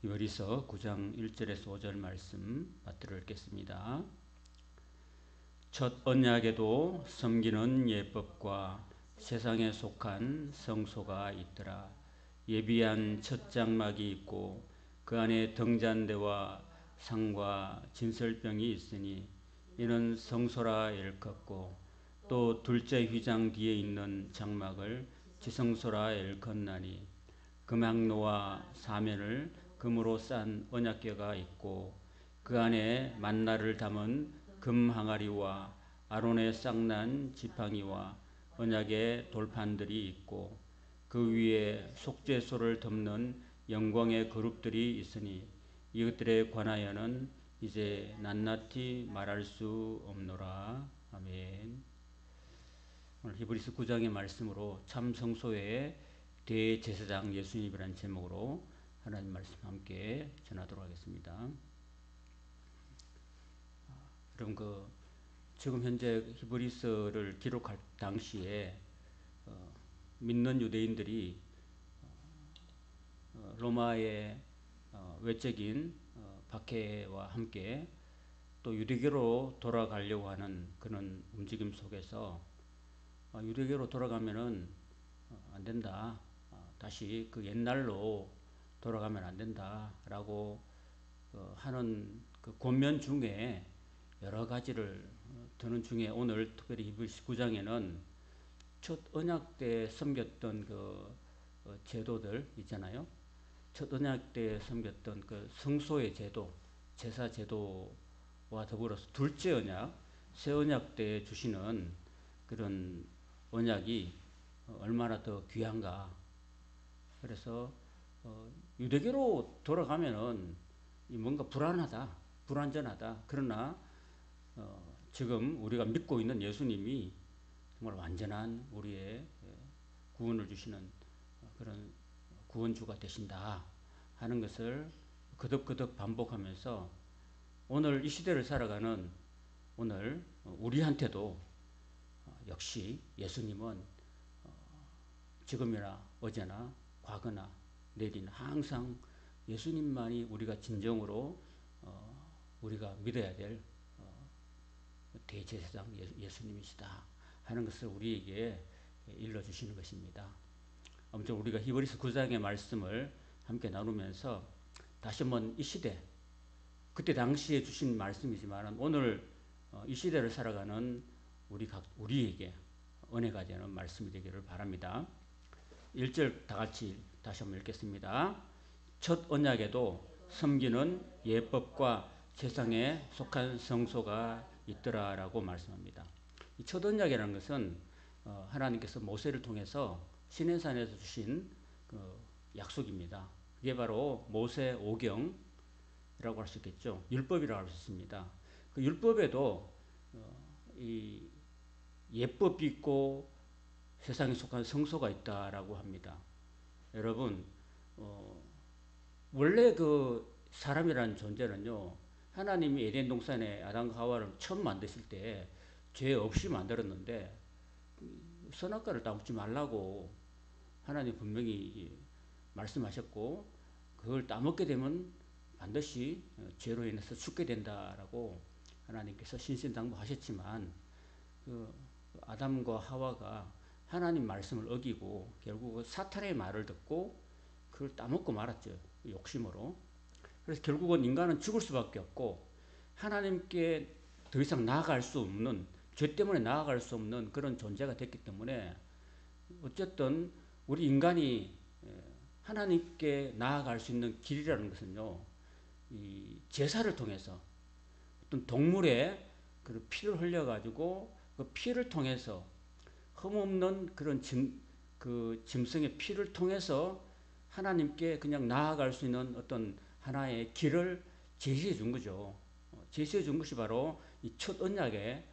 히브리서 9장 1절에서 5절 말씀 받들어 읽겠습니다. 첫 언약에도 섬기는 예법과 세상에 속한 성소가 있더라. 예비한 첫 장막이 있고 그 안에 등잔대와 상과 진설병이 있으니 이는 성소라 일컫고 또 둘째 휘장 뒤에 있는 장막을 지성소라 일컫나니 금향로와 사면을 금으로 싼 언약궤가 있고 그 안에 만나를 담은 금 항아리와 아론의 쌍난 지팡이와 언약의 돌판들이 있고 그 위에 속죄소를 덮는 영광의 그룹들이 있으니 이것들에 관하여는 이제 낱낱이 말할 수 없노라. 아멘. 오늘 히브리서 9장의 말씀으로 참 성소의 대제사장 예수님이라는 제목으로 하나님 말씀 함께 전하도록 하겠습니다. 여러분 지금 현재 히브리서를 기록할 당시에 믿는 유대인들이 로마의 외적인 박해와 함께 또 유대교로 돌아가려고 하는 그런 움직임 속에서 유대교로 돌아가면은 안 된다. 다시 그 옛날로 돌아가면 안 된다라고 하는 그 권면 중에 여러 가지를 드는 중에 오늘 특별히 히브리서 9장에는 첫 언약 때 섬겼던 그 제도들 있잖아요. 첫 언약 때 섬겼던 그 성소의 제도, 제사 제도와 더불어서 둘째 언약, 새 언약 때 주시는 그런 언약이 얼마나 더 귀한가. 그래서 유대교로 돌아가면은 뭔가 불안전하다. 그러나 지금 우리가 믿고 있는 예수님이 정말 완전한 우리의 구원을 주시는 그런 구원주가 되신다 하는 것을 거듭거듭 반복하면서 오늘 이 시대를 살아가는 오늘 우리한테도 역시 예수님은 지금이나 어제나 과거나 내일이나 항상 예수님만이 우리가 진정으로 우리가 믿어야 될 대제사장 예수님이시다 하는 것을 우리에게 일러주시는 것입니다. 아무튼 우리가 히브리서 9장의 말씀을 함께 나누면서 다시 한번 이 시대, 그때 당시에 주신 말씀이지만 오늘 이 시대를 살아가는 우리에게 은혜가 되는 말씀이 되기를 바랍니다. 1절 다 같이 다시 한번 읽겠습니다. 첫 언약에도 섬기는 예법과 세상에 속한 성소가 있더라라고 말씀합니다. 이 첫 언약이라는 것은 하나님께서 모세를 통해서 시내산에서 주신 그 약속입니다. 그게 바로 모세 오경이라고 할 수 있겠죠. 율법이라고 할 수 있습니다. 그 율법에도 이 예법이 있고 세상에 속한 성소가 있다라고 합니다. 여러분, 원래 그 사람이라는 존재는요, 하나님이 에덴 동산에 아담과 하와를 처음 만드실 때 죄 없이 만들었는데 선악과를 따먹지 말라고 하나님 분명히 말씀하셨고 그걸 따먹게 되면 반드시 죄로 인해서 죽게 된다라고 하나님께서 신신당부하셨지만 그 아담과 하와가 하나님 말씀을 어기고 결국 사탄의 말을 듣고 그걸 따먹고 말았죠. 욕심으로. 그래서 결국은 인간은 죽을 수밖에 없고 하나님께 더 이상 나아갈 수 없는, 죄 때문에 나아갈 수 없는 그런 존재가 됐기 때문에 어쨌든 우리 인간이 하나님께 나아갈 수 있는 길이라는 것은요, 이 제사를 통해서 어떤 동물의 그 피를 흘려가지고 그 피를 통해서 흠없는 그런 짐승의 피를 통해서 하나님께 그냥 나아갈 수 있는 어떤 하나의 길을 제시해 준 거죠. 제시해 준 것이 바로 이 첫 언약에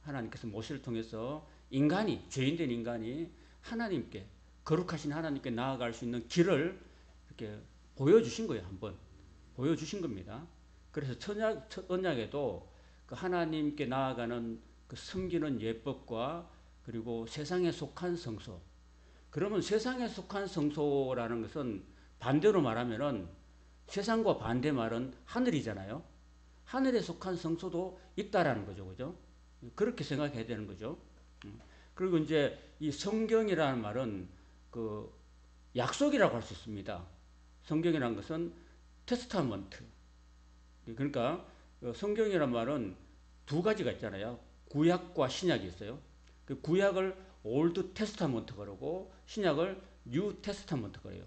하나님께서 모세를 통해서 죄인된 인간이 하나님께, 거룩하신 하나님께 나아갈 수 있는 길을 이렇게 보여주신 거예요. 한번 보여주신 겁니다. 그래서 첫 언약에도 그 하나님께 나아가는 그 섬기는 예법과 그리고 세상에 속한 성소. 그러면 세상에 속한 성소라는 것은 반대로 말하면은 세상과 반대 말은 하늘이잖아요. 하늘에 속한 성소도 있다라는 거죠. 그죠? 그렇게 생각해야 되는 거죠. 그리고 이제 이 성경이라는 말은 그 약속이라고 할 수 있습니다. 성경이라는 것은 테스타먼트. 그러니까 성경이란 말은 두 가지가 있잖아요. 구약과 신약이 있어요. 그 구약을 올드 테스타먼트 그러고 신약을 뉴 테스타먼트 그래요.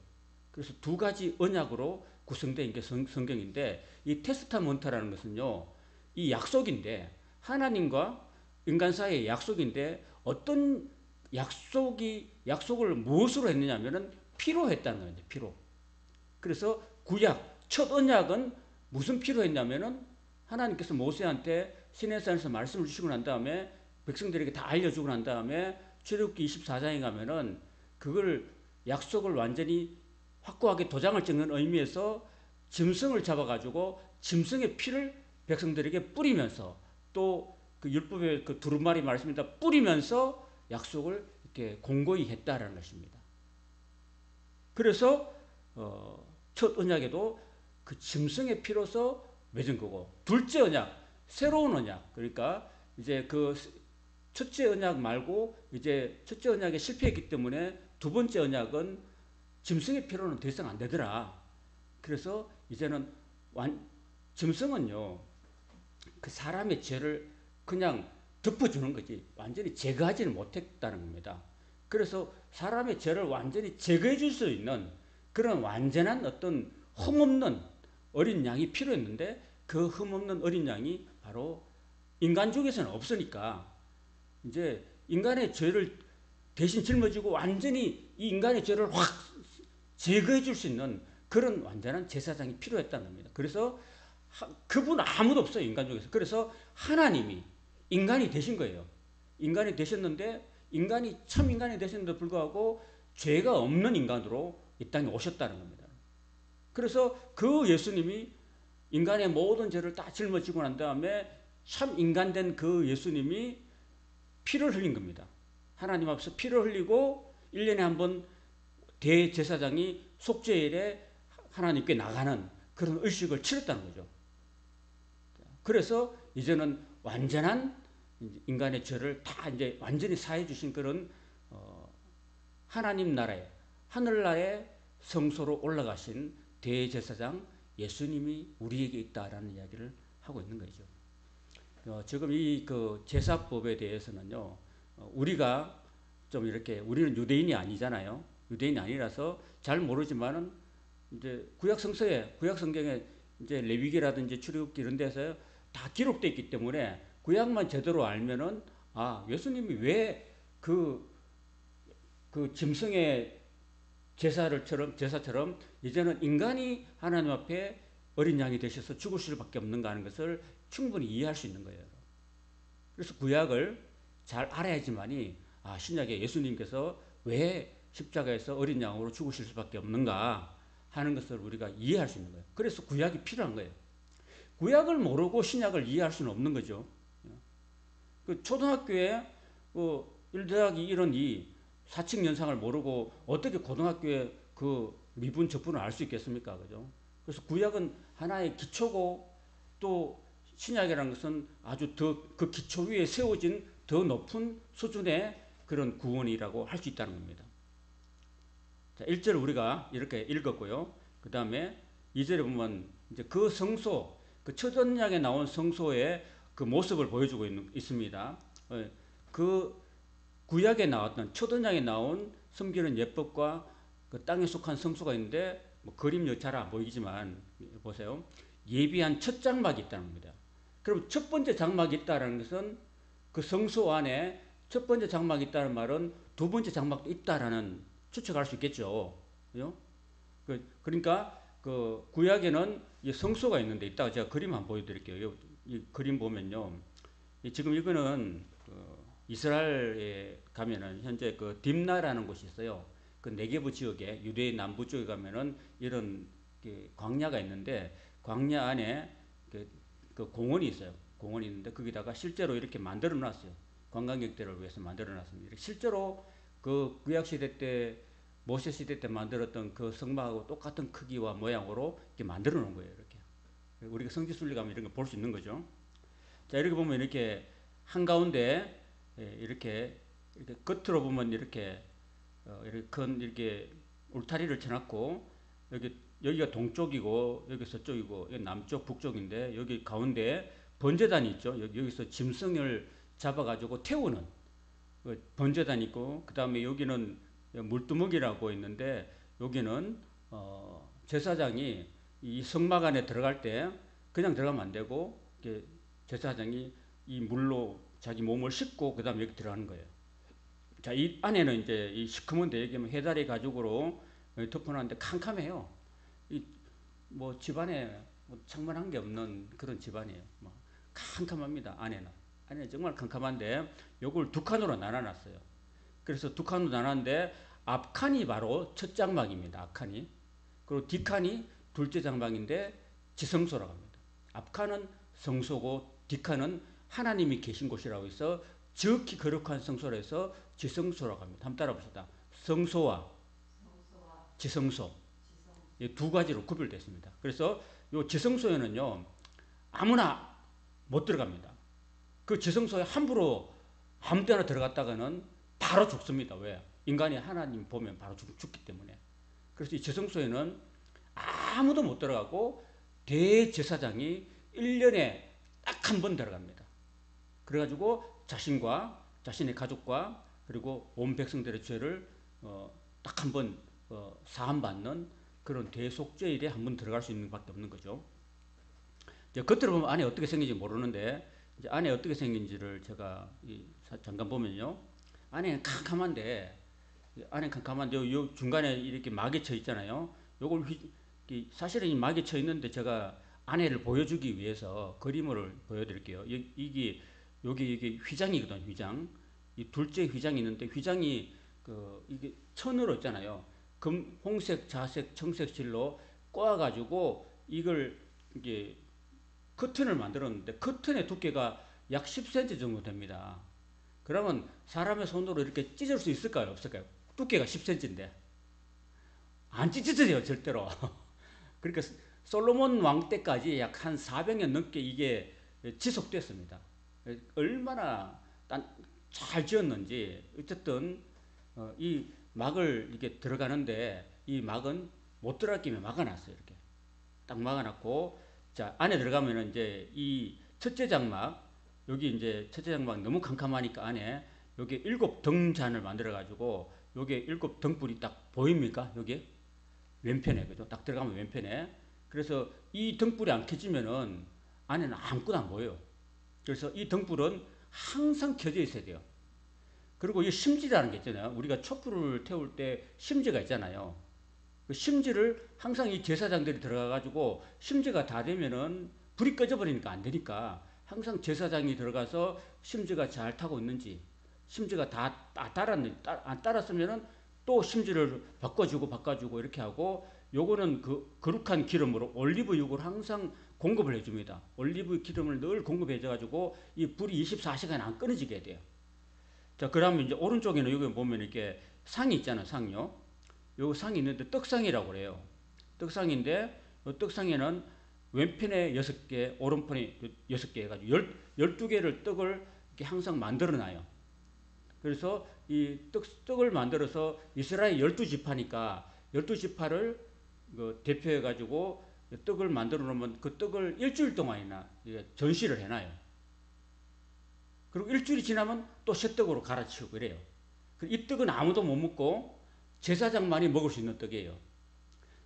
그래서 두 가지 언약으로 구성된 게 성경인데 이 테스타먼트라는 것은요. 이 약속인데 하나님과 인간 사이의 약속인데 어떤 약속을 무엇으로 했느냐면은 피로 했다는 거예요. 피로. 그래서 구약 첫 언약은 무슨 피로 했냐면은 하나님께서 모세한테 시내산에서 말씀을 주시고 난 다음에 백성들에게 다 알려주고 난 다음에 출애굽기 24장에 가면은 그걸 약속을 완전히 확고하게 도장을 찍는 의미에서 짐승을 잡아가지고 짐승의 피를 백성들에게 뿌리면서 또 그 율법의 그 두루마리 말씀입니다. 뿌리면서 약속을 이렇게 공고히 했다라는 것입니다. 그래서 첫 언약에도 그 짐승의 피로서 맺은 거고 둘째 언약, 새로운 언약 그러니까 이제 그 첫째 언약 말고 이제 첫째 언약에 실패했기 때문에 두 번째 언약은 짐승의 피로는 더 이상 안 되더라. 그래서 이제는 짐승은요 그 사람의 죄를 그냥 덮어주는 거지 완전히 제거하지는 못했다는 겁니다. 그래서 사람의 죄를 완전히 제거해 줄 수 있는 그런 완전한 어떤 흠없는 어린 양이 필요했는데 그 흠없는 어린 양이 바로 인간 중에서는 없으니까 이제 인간의 죄를 대신 짊어지고 완전히 이 인간의 죄를 확 제거해 줄 수 있는 그런 완전한 제사장이 필요했다는 겁니다. 그래서 그분 아무도 없어요. 인간 중에서. 그래서 하나님이 인간이 되신 거예요. 인간이 되셨는데 인간이 참 인간이 되셨는데도 불구하고 죄가 없는 인간으로 이 땅에 오셨다는 겁니다. 그래서 그 예수님이 인간의 모든 죄를 다 짊어지고 난 다음에 참 인간 된 그 예수님이 피를 흘린 겁니다. 하나님 앞에서 피를 흘리고 1년에 한 번 대제사장이 속죄일에 하나님께 나가는 그런 의식을 치렀다는 거죠. 그래서 이제는 완전한 인간의 죄를 다 이제 완전히 사해 주신 그런 하나님 나라에 하늘나라의 성소로 올라가신 대제사장 예수님이 우리에게 있다라는 이야기를 하고 있는 거죠. 지금 이 그 제사법에 대해서는요, 우리가 좀 이렇게 우리는 유대인이 아니잖아요. 유대인이 아니라서 잘 모르지만은 이제 구약 성경에 이제 레위기라든지 출애굽기 이런 데서 다 기록되어 있기 때문에 구약만 제대로 알면은 아 예수님이 왜 그 짐승의 제사처럼 이제는 인간이 하나님 앞에 어린 양이 되셔서 죽으실 수밖에 없는가 하는 것을 충분히 이해할 수 있는 거예요. 그래서 구약을 잘 알아야지만이 아 신약에 예수님께서 왜 십자가에서 어린 양으로 죽으실 수밖에 없는가 하는 것을 우리가 이해할 수 있는 거예요. 그래서 구약이 필요한 거예요. 구약을 모르고 신약을 이해할 수는 없는 거죠. 그 초등학교에 1더하기 1은 2, 사칙 연상을 모르고 어떻게 고등학교에 그 미분 적분을 알 수 있겠습니까? 그죠? 그래서 구약은 하나의 기초고 또 신약이라는 것은 아주 더 그 기초 위에 세워진 더 높은 수준의 그런 구원이라고 할 수 있다는 겁니다. 자, 1절 우리가 이렇게 읽었고요. 그 다음에 2절에 보면 이제 그 성소, 그 첫 언약에 나온 성소의 그 모습을 보여주고 있습니다. 그 구약에 나왔던 첫 언약에 나온 섬기는 예법과 그 땅에 속한 성소가 있는데 뭐 그림 잘 안 보이지만 보세요. 예비한 첫 장막이 있다는 겁니다. 그럼 첫 번째 장막이 있다는 것은 그 성소 안에 첫 번째 장막이 있다는 말은 두 번째 장막도 있다라는 추측할 수 있겠죠. 그러니까 그 구약에는 이 성소가 있는데 이따가 제가 그림 한번 보여드릴게요. 이 그림 보면요. 지금 이거는 이스라엘에 가면은 현재 그 딥나라는 곳이 있어요. 그 네게브 지역에 유대의 남부 쪽에 가면은 이런 광야가 있는데 광야 안에 그 공원이 있어요. 공원이 있는데 거기다가 실제로 이렇게 만들어 놨어요. 관광객들을 위해서 만들어 놨습니다. 실제로 그 구약 시대 때 모세 시대 때 만들었던 그 성막하고 똑같은 크기와 모양으로 이렇게 만들어 놓은 거예요. 이렇게. 우리가 성지순례 가면 이런 거 볼 수 있는 거죠. 자, 이렇게 보면 이렇게 한가운데 이렇게 겉으로 보면 이렇게 큰 이렇게 울타리를 쳐놨고 여기가 동쪽이고 여기 서쪽이고 여기 남쪽 북쪽인데 여기 가운데 번제단이 있죠. 여기서 짐승을 잡아가지고 태우는 번제단이 있고 그 다음에 여기는 물두멍이라고 있는데 여기는 제사장이 이 성막 안에 들어갈 때 그냥 들어가면 안 되고 제사장이 이 물로 자기 몸을 씻고 그 다음에 여기 들어가는 거예요. 자, 이 안에는 이제 이 시커먼데 여기는 해다리 가죽으로 덮어놨는데 캄캄해요. 뭐 집안에 뭐 창문한 게 없는 그런 집안이에요. 뭐 캄캄합니다. 안에는 정말 캄캄한데 요걸 두 칸으로 나눠놨어요. 그래서 두 칸으로 나눴는데 앞칸이 바로 첫 장막입니다. 앞칸이. 그리고 뒷칸이 둘째 장막인데 지성소라고 합니다. 앞칸은 성소고 뒷칸은 하나님이 계신 곳이라고 해서 지극히 거룩한 성소라 해서 지성소라고 합니다. 한번 따라 봅시다. 성소와 지성소. 이 두 가지로 구별되어 있습니다. 그래서 이 지성소에는요, 아무나 못 들어갑니다. 그 지성소에 함부로 아무 때나 들어갔다가는 바로 죽습니다. 왜? 인간이 하나님 보면 바로 죽기 때문에. 그래서 이 지성소에는 아무도 못 들어가고 대제사장이 1년에 딱 한 번 들어갑니다. 그래가지고 자신과 자신의 가족과 그리고 온 백성들의 죄를 딱 한 번 사함받는 그런 대속죄일에 한 번 들어갈 수 있는 밖에 없는 거죠. 이제 겉으로 보면 안에 어떻게 생긴지 모르는데 이제 안에 어떻게 생긴지를 제가 잠깐 보면요. 안에는 캄캄한데 요 중간에 이렇게 막이 쳐 있잖아요. 요걸 사실은 이 막이 쳐 있는데 제가 안에를 보여주기 위해서 그림을 보여드릴게요. 이게 휘장이거든요. 휘장. 이 둘째 휘장이 있는데 휘장이 이게 천으로 있잖아요. 금, 홍색, 자색, 청색 실로 꼬아가지고 이걸 이게 커튼을 만들었는데 커튼의 두께가 약 10cm 정도 됩니다. 그러면 사람의 손으로 이렇게 찢을 수 있을까요? 없을까요? 두께가 10cm인데 안 찢어져요 절대로. 그러니까 솔로몬 왕 때까지 약 한 400년 넘게 이게 지속됐습니다. 얼마나 잘 지었는지 어쨌든 이 막을 이렇게 들어가는데 이 막은 못 들어갈 김에 막아놨어요. 이렇게 딱 막아놨고 자 안에 들어가면은 이제 이 첫째 장막 여기 이제 첫째 장막 너무 캄캄하니까 안에 여기 7등잔을 만들어 가지고 여기 7등불이 딱 보입니까? 여기 왼편에 그죠? 딱 들어가면 왼편에 그래서 이 등불이 안 켜지면은 안에는 아무것도 안 보여요. 그래서 이 등불은 항상 켜져 있어야 돼요. 그리고 이 심지라는 게 있잖아요. 우리가 촛불을 태울 때 심지가 있잖아요. 그 심지를 항상 이 제사장들이 들어가가지고 심지가 다 되면은 불이 꺼져버리니까 안 되니까 항상 제사장이 들어가서 심지가 잘 타고 있는지 심지가 다 안 따랐으면은 또 심지를 바꿔주고 이렇게 하고 요거는 그 거룩한 기름으로 올리브유를 항상 공급을 해줍니다. 올리브 기름을 늘 공급해줘가지고 이 불이 24시간 안 끊어지게 돼요. 자, 그러면 이제 오른쪽에는 여기 보면 이렇게 상이 있잖아요, 상요. 요 상이 있는데 떡상이라고 그래요. 떡상인데 이 떡상에는 왼편에 6개, 오른편에 6개 해가지고 12개를 떡을 이렇게 항상 만들어 놔요. 그래서 이 떡을 만들어서 이스라엘 12지파니까 12지파를 대표해가지고 떡을 만들어 놓으면 그 떡을 일주일 동안이나 전시를 해놔요. 그리고 일주일이 지나면 또 새 떡으로 갈아치우고 이래요. 이 떡은 아무도 못 먹고 제사장만이 먹을 수 있는 떡이에요.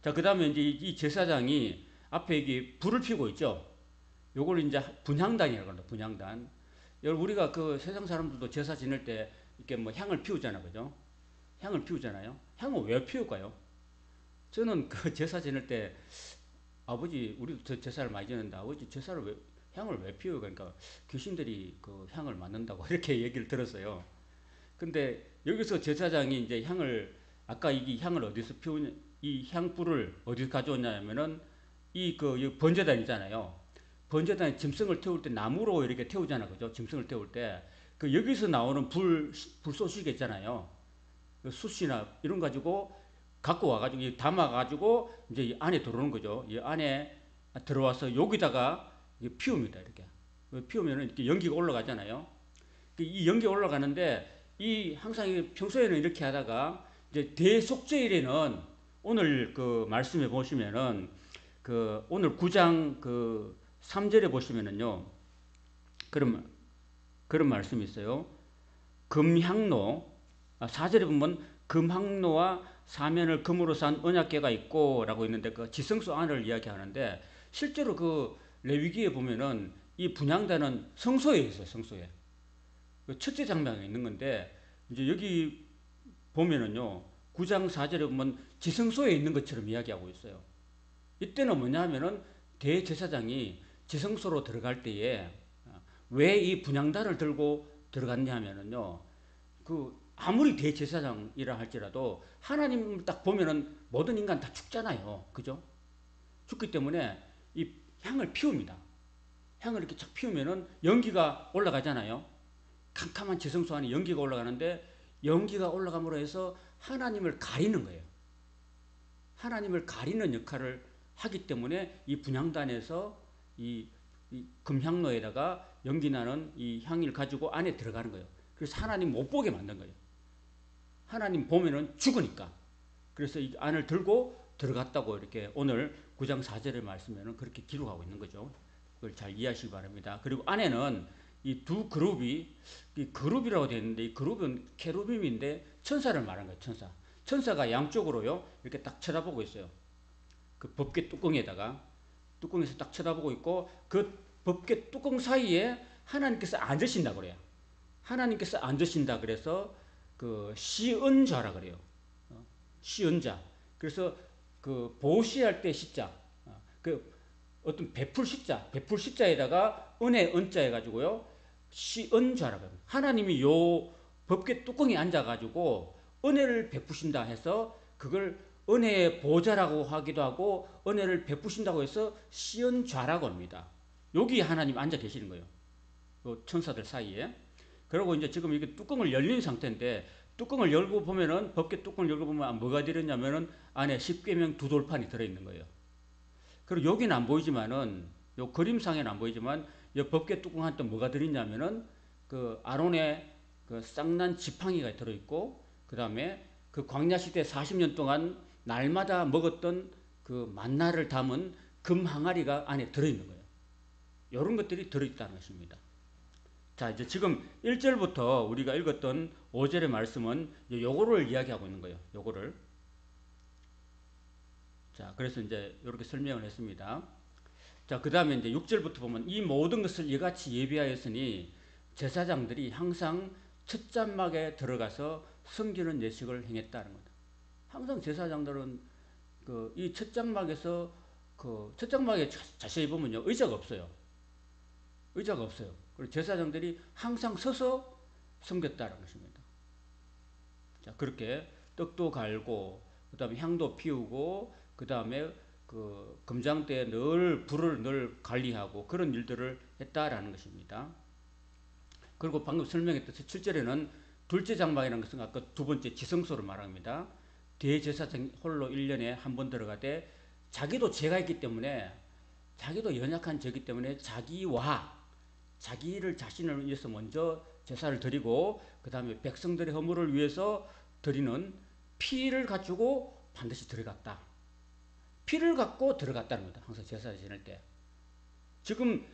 자, 그 다음에 이제 이 제사장이 앞에 이게 불을 피우고 있죠. 요걸 이제 분향단이라고 합니다. 분향단. 여러분, 우리가 그 세상 사람들도 제사 지낼 때 이렇게 뭐 향을 피우잖아. 그죠? 향을 피우잖아요. 향을 왜 피울까요? 저는 그 제사 지낼 때 아버지, 우리도 제사를 많이 지냈는데 아버지 향을 왜 피워요? 그러니까 귀신들이 그 향을 맡는다고 이렇게 얘기를 들었어요. 근데 여기서 제사장이 이제 아까 이 향을 어디서 이 향불을 어디서 가져왔냐면은 이 번제단이잖아요. 번제단에 짐승을 태울 때 나무로 이렇게 태우잖아. 그죠? 짐승을 태울 때. 여기서 나오는 불쏘시개 있잖아요. 숯이나 이런 가지고 갖고 와가지고 담아가지고 이제 이 안에 들어오는 거죠. 이 안에 들어와서 여기다가 피웁니다. 이렇게 피우면은 이렇게 연기가 올라가잖아요. 이 연기가 올라가는데 이 항상 평소에는 이렇게 하다가 이제 대속죄일에는 오늘 그 말씀해 보시면은 그 오늘 9장 그 3절에 보시면은요. 그런 말씀이 있어요. 금향로 4절에 보면 금향로와 사면을 금으로 산 언약궤가 있고 라고 있는데 그 지성소 안을 이야기하는데 실제로 그 레위기에 보면은 이 분향단은 성소에 있어요. 성소에. 그 첫째 장면에 있는 건데 이제 여기 보면은요. 9장 4절에 보면 지성소에 있는 것처럼 이야기하고 있어요. 이때는 뭐냐 하면은 대제사장이 지성소로 들어갈 때에 왜 이 분향단을 들고 들어갔냐 하면은요. 그 아무리 대제사장이라 할지라도 하나님을 딱 보면은 모든 인간 다 죽잖아요. 그죠? 죽기 때문에 이 향을 피웁니다. 향을 이렇게 착 피우면은 연기가 올라가잖아요. 캄캄한 지성소 안에 연기가 올라가는데 연기가 올라감으로 해서 하나님을 가리는 거예요. 하나님을 가리는 역할을 하기 때문에 이 분향단에서 이 금향로에다가 연기 나는 이 향을 가지고 안에 들어가는 거예요. 그래서 하나님 못 보게 만든 거예요. 하나님 보면은 죽으니까. 그래서 이 안을 들고 들어갔다고 이렇게 오늘 9장 4절의 말씀에는 그렇게 기록하고 있는 거죠. 그걸 잘 이해하시기 바랍니다. 그리고 안에는 이 두 그룹이 이 그룹이라고 되어 있는데 이 그룹은 케루빔인데 천사를 말한 거예요. 천사. 천사가 양쪽으로요 이렇게 딱 쳐다보고 있어요. 그 법궤 뚜껑에서 딱 쳐다보고 있고 그 법궤 뚜껑 사이에 하나님께서 앉으신다 그래요. 하나님께서 앉으신다 그래서 그 시은자라 그래요. 시은자. 그래서 그 보시할 때 시자. 그 어떤 베풀 시자에다가 은혜 은자 해가지고요. 시은자라 그래요. 하나님이 요 법궤 뚜껑에 앉아가지고 은혜를 베푸신다 해서 그걸 은혜의 보좌라고 하기도 하고 은혜를 베푸신다고 해서 시은좌라고 합니다. 여기 하나님 앉아 계시는 거예요. 그 천사들 사이에. 그리고 이제 지금 이게 뚜껑을 열린 상태인데 뚜껑을 열고 보면은 법궤 뚜껑을 열고 보면 뭐가 들었냐면은 안에 십계명 두 돌판이 들어 있는 거예요. 그리고 여기는 안 보이지만은 요 그림상에는 안 보이지만 이 법궤 뚜껑 한테 뭐가 들었냐면은 그 아론의 그 쌍난 지팡이가 들어 있고 그다음에 그 광야 시대 40년 동안 날마다 먹었던 그 만나를 담은 금 항아리가 안에 들어 있는 거예요. 이런 것들이 들어 있다는 것입니다. 자, 이제 지금 1절부터 우리가 읽었던 5절의 말씀은 요거를 이야기하고 있는 거예요. 요거를. 자, 그래서 이제 이렇게 설명을 했습니다. 자, 그 다음에 이제 6절부터 보면 이 모든 것을 이같이 예비하였으니 제사장들이 항상 첫 장막에 들어가서 섬기는 예식을 행했다는 거다. 항상 제사장들은 그 이 첫 장막에서 그 첫 장막에 자세히 보면요. 의자가 없어요. 의자가 없어요. 그리고 제사장들이 항상 서서 섬겼다는 것입니다. 자, 그렇게 떡도 갈고, 그 다음에 향도 피우고, 그 다음에 그 금장대에 늘 불을 늘 관리하고 그런 일들을 했다라는 것입니다. 그리고 방금 설명했듯이 7절에는 둘째 장막이라는 것은 아까 두 번째 지성소를 말합니다. 대제사장 홀로 1년에 한 번 들어가되 자기도 죄가 있기 때문에 자기도 연약한 죄이기 때문에 자기를 자신을 위해서 먼저 제사를 드리고 그 다음에 백성들의 허물을 위해서 드리는 피를 가지고 반드시 들어갔다. 피를 갖고 들어갔다는 겁니다. 항상 제사를 지낼 때. 지금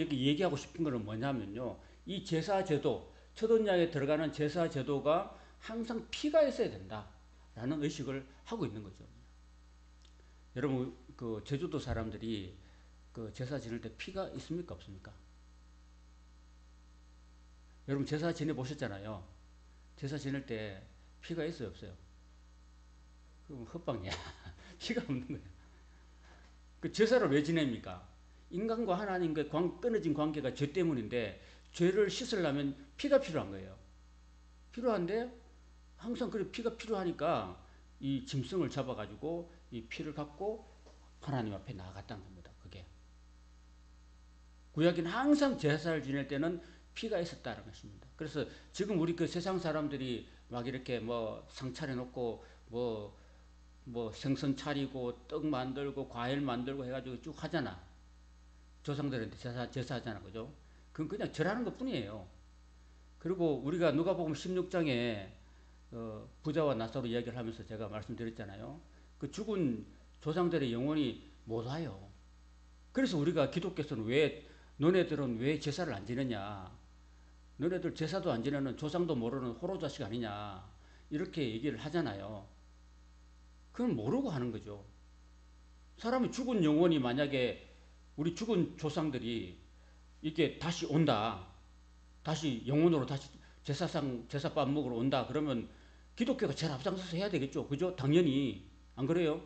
여기 얘기하고 싶은 것은 뭐냐면요. 이 제사 제도, 첫 언약에 들어가는 제사 제도가 항상 피가 있어야 된다라는 의식을 하고 있는 거죠. 여러분, 그 제주도 사람들이 그 제사 지낼 때 피가 있습니까? 없습니까? 여러분 제사 지내 보셨잖아요. 제사 지낼 때 피가 있어요, 없어요? 그럼 헛방이야. 피가 없는 거예요. 그 제사를 왜 지냅니까? 인간과 하나님과 끊어진 관계가 죄 때문인데 죄를 씻으려면 피가 필요한 거예요. 필요한데 항상 그 피가 필요하니까 이 짐승을 잡아가지고 이 피를 갖고 하나님 앞에 나아갔다는 겁니다. 그게 구약에는 항상 제사를 지낼 때는 피가 있었다는 것입니다. 그래서 지금 우리 그 세상 사람들이 막 이렇게 뭐 상차려 놓고 뭐 뭐 생선 차리고 떡 만들고 과일 만들고 해가지고 쭉 하잖아. 조상들한테 제사하잖아. 그죠? 그건 그냥 절하는 것 뿐이에요. 그리고 우리가 누가복음 16장에 부자와 나사로 이야기를 하면서 제가 말씀드렸잖아요. 그 죽은 조상들의 영혼이 못 와요. 그래서 우리가 기독교에서는 왜 너네들은 왜 제사를 안 지내냐? 너네들 제사도 안 지내는 조상도 모르는 호로 자식 아니냐? 이렇게 얘기를 하잖아요. 그건 모르고 하는 거죠. 사람이 죽은 영혼이 만약에 우리 죽은 조상들이 이게 다시 온다. 다시 영혼으로 다시 제사밥 먹으러 온다. 그러면 기독교가 제일 앞장서서 해야 되겠죠. 그죠? 당연히. 안 그래요?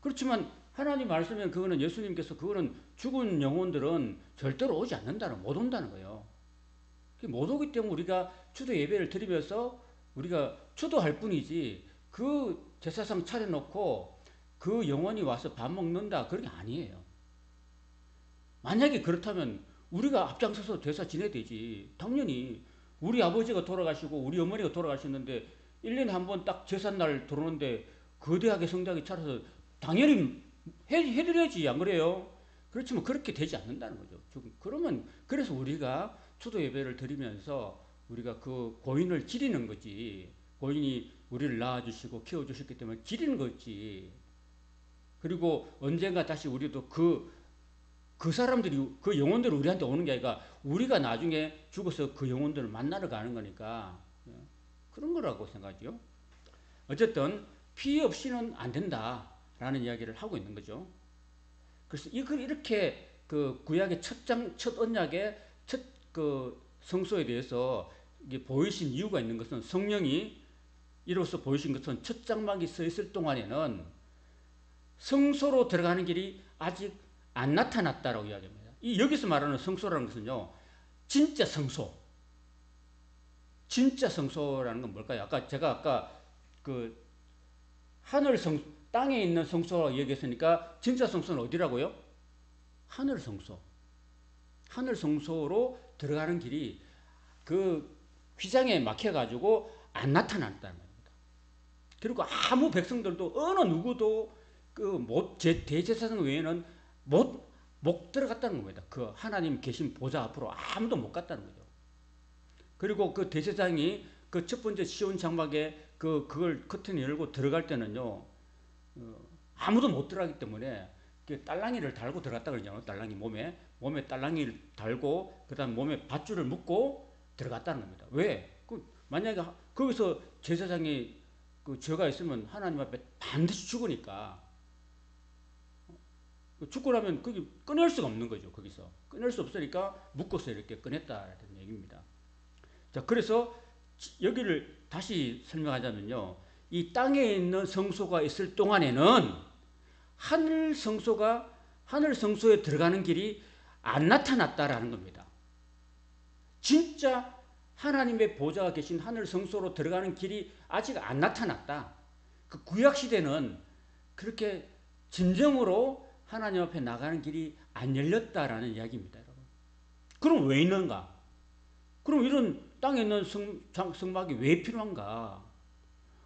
그렇지만 하나님 말씀은 그거는 예수님께서 그거는 죽은 영혼들은 절대로 오지 않는다는, 못 온다는 거예요. 못 오기 때문에 우리가 추도 예배를 드리면서 우리가 추도할 뿐이지 그 제사상 차려놓고 그 영혼이 와서 밥 먹는다. 그런 게 아니에요. 만약에 그렇다면 우리가 앞장서서 제사 지내야 되지. 당연히 우리 아버지가 돌아가시고 우리 어머니가 돌아가셨는데 1년에 한 번 딱 제삿날 들어오는데 거대하게 성당에 차려서 당연히 해드려야지. 안 그래요? 그렇지만 그렇게 되지 않는다는 거죠. 그러면 그래서 우리가 추도 예배를 드리면서 우리가 그 고인을 기리는 거지. 고인이 우리를 낳아주시고 키워주셨기 때문에 기리는 거지. 그리고 언젠가 다시 우리도 그 사람들이 그 영혼들이 우리한테 오는 게 아니라 우리가 나중에 죽어서 그 영혼들을 만나러 가는 거니까 그런 거라고 생각하죠. 어쨌든 피 없이는 안 된다라는 이야기를 하고 있는 거죠. 그래서 이걸 이렇게 그 구약의 첫 언약의 첫 그 성소에 대해서 이게 보이신 이유가 있는 것은 성령이 이로써 보이신 것은 첫 장막이 서 있을 동안에는 성소로 들어가는 길이 아직 안 나타났다라고 이야기합니다. 이 여기서 말하는 성소라는 것은요, 진짜 성소. 진짜 성소라는 건 뭘까요? 제가 그 하늘 땅에 있는 성소라고 얘기했으니까 진짜 성소는 어디라고요? 하늘 성소. 하늘 성소로 들어가는 길이 그 휘장에 막혀가지고 안 나타났다는 겁니다. 그리고 아무 백성들도 어느 누구도 대제사장 외에는 못 들어갔다는 겁니다. 그 하나님 계신 보좌 앞으로 아무도 못 갔다는 거죠. 그리고 그 대제사장이 그 첫 번째 시온 장막에 그걸 커튼을 열고 들어갈 때는요, 아무도 못 들어가기 때문에 딸랑이를 달고 들어갔다 그러잖아요. 딸랑이 몸에 딸랑이를 달고 그다음 몸에 밧줄을 묶고 들어갔다는 겁니다. 왜? 만약에 거기서 제사장이 그 죄가 있으면 하나님 앞에 반드시 죽으니까 죽고 나면 거기 꺼낼 수가 없는 거죠. 거기서 꺼낼 수 없으니까 묶어서 이렇게 꺼냈다는 얘기입니다. 자, 그래서 여기를 다시 설명하자면요, 이 땅에 있는 성소가 있을 동안에는 하늘 성소에 들어가는 길이 안 나타났다라는 겁니다. 진짜 하나님의 보좌가 계신 하늘 성소로 들어가는 길이 아직 안 나타났다. 그 구약 시대는 그렇게 진정으로 하나님 앞에 나가는 길이 안 열렸다라는 이야기입니다, 여러분. 그럼 왜 있는가? 그럼 이런 땅에 있는 성막이 왜 필요한가?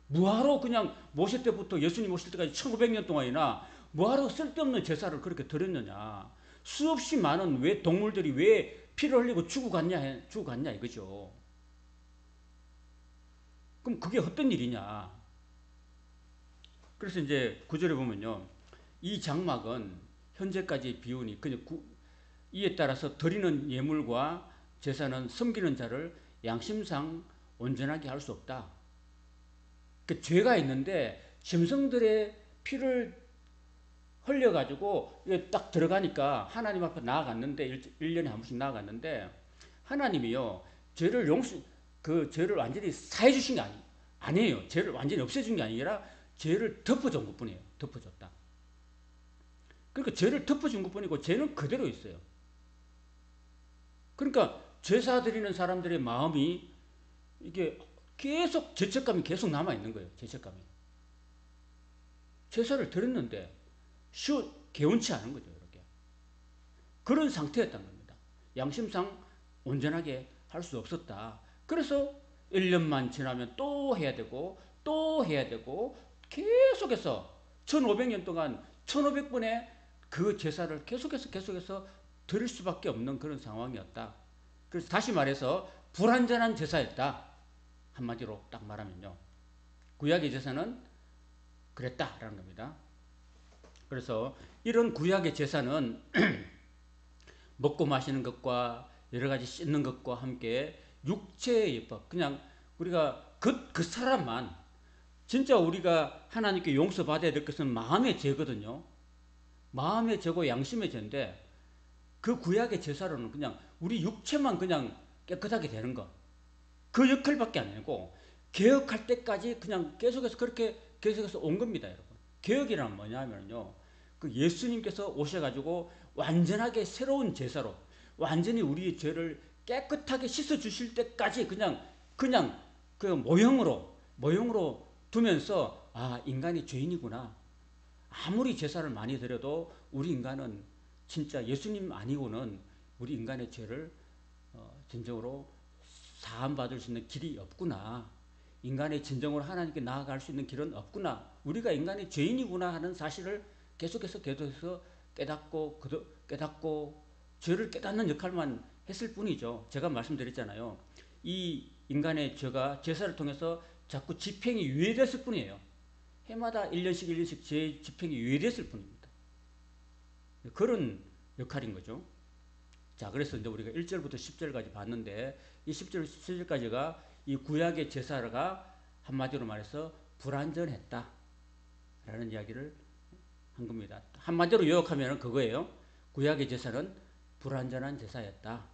뭐하러 그냥 모세 때부터 예수님 오실 때까지 1500년 동안이나 뭐하러 쓸데없는 제사를 그렇게 드렸느냐? 수없이 많은 왜 동물들이 왜 피를 흘리고 죽어갔냐 이거죠. 그럼 그게 어떤 일이냐? 그래서 이제 구절에 보면요, 이 장막은 현재까지 비우니 이에 따라서 드리는 예물과 제사는 섬기는 자를 양심상 온전하게 할 수 없다. 그 죄가 있는데 짐승들의 피를 흘려가지고 딱 들어가니까 하나님 앞에 나아갔는데 1년에 한 번씩 나아갔는데 하나님이요 죄를 완전히 사해 주신 게 아니에요. 죄를 완전히 없애준 게 아니라 죄를 덮어준 것 뿐이에요. 덮어줬다. 그러니까 죄를 덮어준 것 뿐이고 죄는 그대로 있어요. 그러니까 제사 드리는 사람들의 마음이 이게 계속 죄책감이 계속 남아 있는 거예요. 죄책감이. 제사를 드렸는데 개운치 않은 거죠. 이렇게. 그런 상태였단 겁니다. 양심상 온전하게 할 수 없었다. 그래서 1년만 지나면 또 해야 되고 또 해야 되고 계속해서 1500년 동안 1500번의 그 제사를 계속해서 드릴 수밖에 없는 그런 상황이었다. 그래서 다시 말해서 불완전한 제사였다. 한마디로 딱 말하면요. 구약의 제사는 그랬다라는 겁니다. 그래서 이런 구약의 제사는 먹고 마시는 것과 여러 가지 씻는 것과 함께 육체의 예법, 그냥 우리가 그 사람만, 진짜 우리가 하나님께 용서받아야 될 것은 마음의 죄거든요. 마음의 죄고 양심의 죄인데, 그 구약의 제사로는 그냥 우리 육체만 그냥 깨끗하게 되는 것, 그 역할밖에 안 되고, 개혁할 때까지 그냥 계속해서 그렇게 계속해서 온 겁니다, 여러분. 개혁이란 뭐냐면요, 그 예수님께서 오셔가지고 완전하게 새로운 제사로 완전히 우리의 죄를 깨끗하게 씻어 주실 때까지 그냥 그 모형으로 두면서, 아, 인간이 죄인이구나. 아무리 제사를 많이 드려도 우리 인간은 진짜 예수님 아니고는 우리 인간의 죄를 진정으로 사함받을 수 있는 길이 없구나. 인간의 진정으로 하나님께 나아갈 수 있는 길은 없구나. 우리가 인간의 죄인이구나 하는 사실을 계속해서 깨닫고 죄를 깨닫는 역할만 했을 뿐이죠. 제가 말씀드렸잖아요. 이 인간의 죄가 제사를 통해서 자꾸 집행이 유예됐을 뿐이에요. 해마다 1년씩 제 집행이 유예됐을 뿐입니다. 그런 역할인 거죠. 자, 그래서 이제 우리가 1절부터 10절까지 봤는데, 이 10절, 17절까지가 이 구약의 제사가 한마디로 말해서 불완전했다 라는 이야기를 한 겁니다. 한마디로 요약하면 그거예요. 구약의 제사는 불완전한 제사였다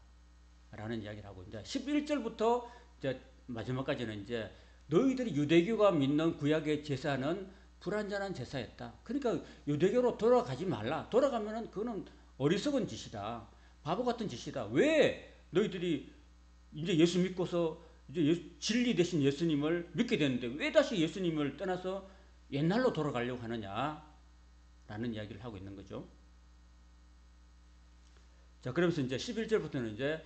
라는 이야기를 하고, 이제 11절부터 이제 마지막까지는 이제 너희들이 유대교가 믿는 구약의 제사는 불완전한 제사였다. 그러니까 유대교로 돌아가지 말라. 돌아가면은 그거는 어리석은 짓이다. 바보 같은 짓이다. 왜 너희들이 이제 예수 믿고서 이제 진리 대신 예수님을 믿게 되는데 왜 다시 예수님을 떠나서 옛날로 돌아가려고 하느냐 라는 이야기를 하고 있는 거죠. 자, 그러면서 이제 11절부터는 이제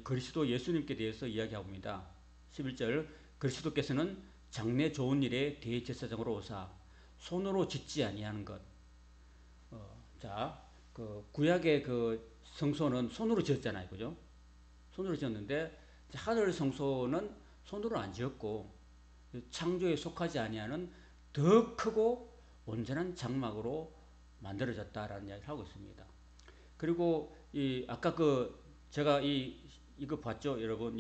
그리스도 예수님께 대해서 이야기하고 있습니다. 11절, 그리스도께서는 장래 좋은 일에 대제사장으로 오사 손으로 짓지 아니하는 것. 자, 그 구약의 그 성소는 손으로 지었잖아요, 그죠? 손으로 지었는데 하늘 성소는 손으로 안 지었고 창조에 속하지 아니하는 더 크고 온전한 장막으로 만들어졌다라는 이야기를 하고 있습니다. 그리고 이 아까 그 제가 이거 봤죠, 여러분?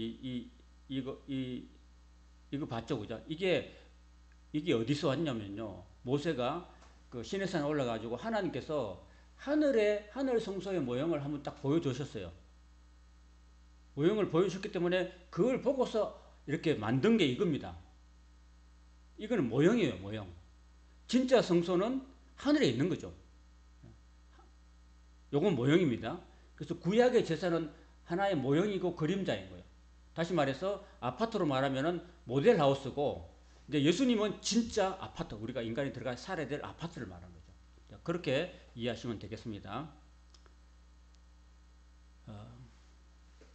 이거 봤죠, 그죠? 이게 어디서 왔냐면요, 모세가 그 시내산에 올라가지고 하나님께서 하늘 성소의 모형을 한번 딱 보여주셨어요. 모형을 보여주셨기 때문에 그걸 보고서 이렇게 만든 게 이겁니다. 이거는 모형이에요, 모형. 진짜 성소는 하늘에 있는 거죠. 요건 모형입니다. 그래서 구약의 제사는 하나의 모형이고 그림자인 거예요. 다시 말해서 아파트로 말하면은 모델 하우스고, 이제 예수님은 진짜 아파트, 우리가 인간이 들어가 살아야 될 아파트를 말하는 거죠. 그렇게 이해하시면 되겠습니다.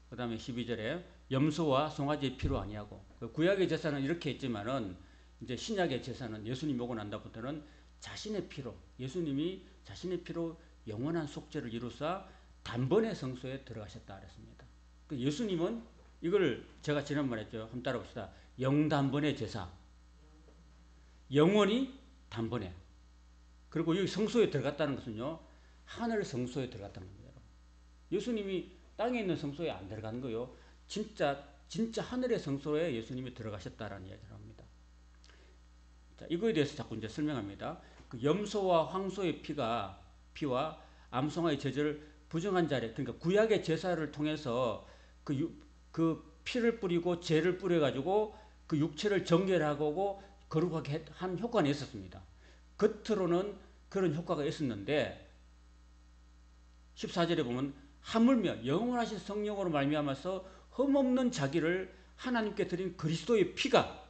그 다음에 12절에 염소와 송아지의 피로 아니하고, 구약의 제사는 이렇게 했지만은 이제 신약의 제사는 예수님 오고 난 다음부터는 자신의 피로, 예수님이 자신의 피로 영원한 속죄를 이루사 단번에 성소에 들어가셨다 그랬습니다. 예수님은 이걸 제가 지난번에 했죠. 한번 따라봅시다. 영단번의 제사. 영원히 단번에. 그리고 여기 성소에 들어갔다는 것은요, 하늘 성소에 들어갔다는 겁니다. 예수님이 땅에 있는 성소에 안 들어간 거요. 진짜 하늘의 성소에 예수님이 들어가셨다라는 이야기를 합니다. 자, 이거에 대해서 자꾸 이제 설명합니다. 그 염소와 황소의 피와 암송아의 제절을 부정한 자리, 그러니까 구약의 제사를 통해서 그 피를 뿌리고 죄를 뿌려가지고 그 육체를 정결하고 거룩하게 한 효과는 있었습니다. 겉으로는 그런 효과가 있었는데 14절에 보면 하물며 영원하신 성령으로 말미암아서 흠없는 자기를 하나님께 드린 그리스도의 피가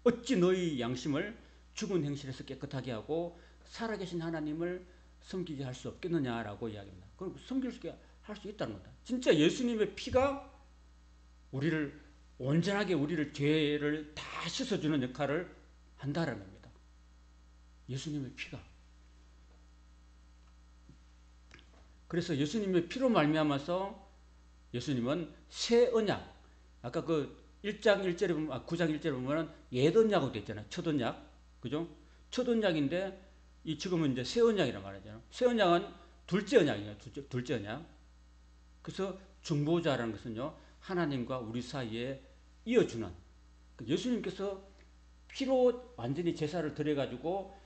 어찌 너희 양심을 죽은 행실에서 깨끗하게 하고 살아계신 하나님을 섬기게 할 수 없겠느냐라고 이야기합니다. 그럼 섬길 수 있게 할 수 있다는 겁니다. 진짜 예수님의 피가 우리를 온전하게 우리를 죄를 다 씻어주는 역할을 한다는 겁니다. 예수님의 피가. 그래서 예수님의 피로 말미암아서 예수님은 새 언약, 아까 그 1장 1절에 보면, 9장 1절에 보면 옛 언약으로 되어 있잖아요. 첫 언약. 그죠? 첫 언약인데, 이 지금은 이제 새 언약이라고 말하잖아요. 새 언약은 둘째 언약이에요. 둘째 언약. 그래서 중보자라는 것은요, 하나님과 우리 사이에 이어주는, 예수님께서 피로 완전히 제사를 드려가지고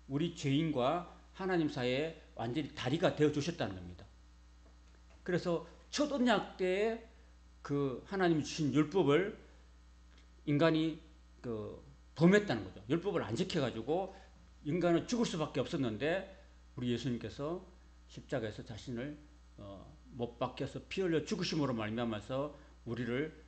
우리 죄인과 하나님 사이에 완전히 다리가 되어 주셨다는 겁니다. 그래서 첫 언약 때에 그 하나님이 주신 율법을 인간이 범했다는 거죠. 율법을 안 지켜가지고 인간은 죽을 수밖에 없었는데 우리 예수님께서 십자가에서 자신을 못 박혀서 피 흘려 죽으심으로 말미암아서 우리를